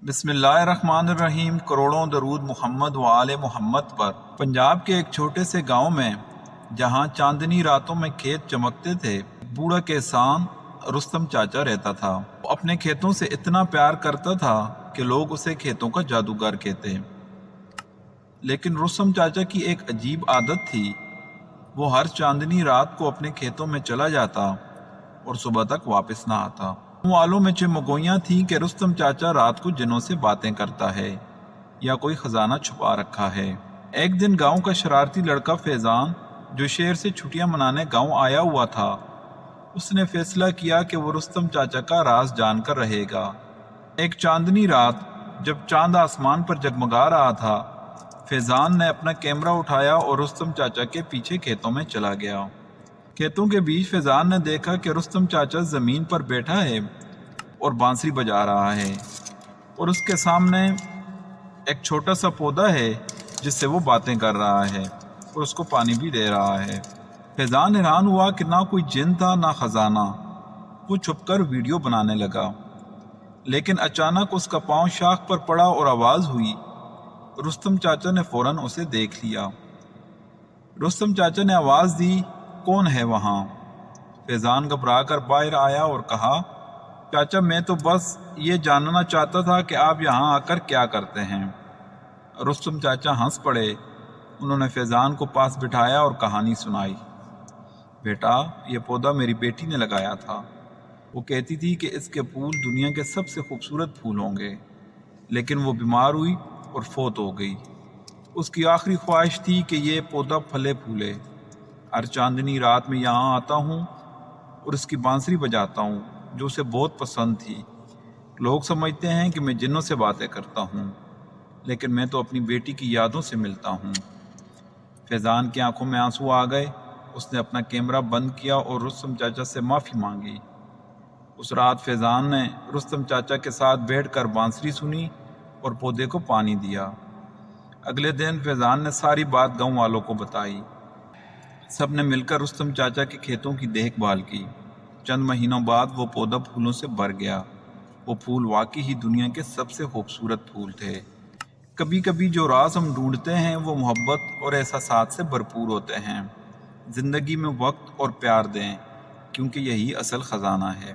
بسم اللہ الرحمن الرحیم۔ کروڑوں درود محمد و آل محمد پر۔ پنجاب کے ایک چھوٹے سے گاؤں میں جہاں چاندنی راتوں میں کھیت چمکتے تھے، بوڑھا کسان رستم چاچا رہتا تھا۔ وہ اپنے کھیتوں سے اتنا پیار کرتا تھا کہ لوگ اسے کھیتوں کا جادوگر کہتے۔ لیکن رستم چاچا کی ایک عجیب عادت تھی، وہ ہر چاندنی رات کو اپنے کھیتوں میں چلا جاتا اور صبح تک واپس نہ آتا۔ والوں میں چمگوئیاں تھیں کہ رستم چاچا رات کو جنوں سے باتیں کرتا ہے یا کوئی خزانہ چھپا رکھا ہے۔ ایک دن گاؤں کا شرارتی لڑکا فیضان، جو شہر سے چھٹیاں منانے گاؤں آیا ہوا تھا، اس نے فیصلہ کیا کہ وہ رستم چاچا کا راز جان کر رہے گا۔ ایک چاندنی رات جب چاند آسمان پر جگمگا رہا تھا، فیضان نے اپنا کیمرہ اٹھایا اور رستم چاچا کے پیچھے کھیتوں میں چلا گیا۔ کھیتوں کے بیچ فیضان نے دیکھا کہ رستم چاچا زمین پر بیٹھا ہے اور بانسری بجا رہا ہے، اور اس کے سامنے ایک چھوٹا سا پودا ہے جس سے وہ باتیں کر رہا ہے اور اس کو پانی بھی دے رہا ہے۔ فیضان حیران ہوا کہ نہ کوئی جن تھا نہ خزانہ۔ وہ چھپ کر ویڈیو بنانے لگا، لیکن اچانک اس کا پاؤں شاخ پر پڑا اور آواز ہوئی۔ رستم چاچا نے فوراً اسے دیکھ لیا۔ رستم چاچا نے آواز دی، کون ہے وہاں؟ فیضان گھبرا کر باہر آیا اور کہا، چاچا میں تو بس یہ جاننا چاہتا تھا کہ آپ یہاں آ کر کیا کرتے ہیں۔ رستم چاچا ہنس پڑے۔ انہوں نے فیضان کو پاس بٹھایا اور کہانی سنائی۔ بیٹا، یہ پودا میری بیٹی نے لگایا تھا۔ وہ کہتی تھی کہ اس کے پھول دنیا کے سب سے خوبصورت پھول ہوں گے، لیکن وہ بیمار ہوئی اور فوت ہو گئی۔ اس کی آخری خواہش تھی کہ یہ پودا پھلے پھولے۔ ہر چاندنی رات میں یہاں آتا ہوں اور اس کی بانسری بجاتا ہوں جو اسے بہت پسند تھی۔ لوگ سمجھتے ہیں کہ میں جنوں سے باتیں کرتا ہوں، لیکن میں تو اپنی بیٹی کی یادوں سے ملتا ہوں۔ فیضان کی آنکھوں میں آنسو آ گئے۔ اس نے اپنا کیمرہ بند کیا اور رستم چاچا سے معافی مانگی۔ اس رات فیضان نے رستم چاچا کے ساتھ بیٹھ کر بانسری سنی اور پودے کو پانی دیا۔ اگلے دن فیضان نے ساری بات گاؤں والوں کو بتائی۔ سب نے مل کر رستم چاچا کے کھیتوں کی دیکھ بھال کی۔ چند مہینوں بعد وہ پودا پھولوں سے بھر گیا۔ وہ پھول واقعی ہی دنیا کے سب سے خوبصورت پھول تھے۔ کبھی کبھی جو راز ہم ڈھونڈتے ہیں وہ محبت اور احساسات سے بھرپور ہوتے ہیں۔ زندگی میں وقت اور پیار دیں، کیونکہ یہی اصل خزانہ ہے۔